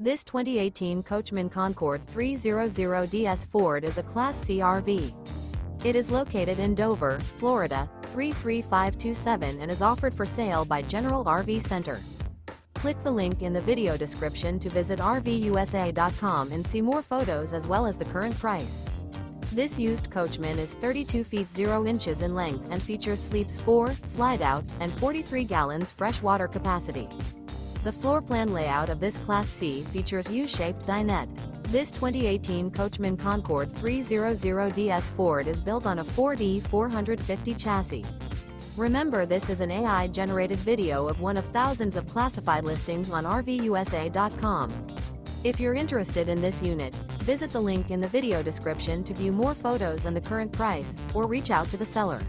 This 2018 Coachmen Concord 300DS Ford is a Class C RV. It is located in Dover, Florida, 33527 and is offered for sale by General RV Center. Click the link in the video description to visit RVUSA.com and see more photos as well as the current price. This used Coachman is 32 feet 0 inches in length and features sleeps 4, Slideout, and 43 gallons fresh water capacity. The floor plan layout of this Class C features U-Shaped Dinette. This 2018 Coachmen Concord 300DS Ford is built on a Ford E450 chassis. Remember, this is an AI-generated video of one of thousands of classified listings on RVUSA.com. If you're interested in this unit, visit the link in the video description to view more photos and the current price, or reach out to the seller.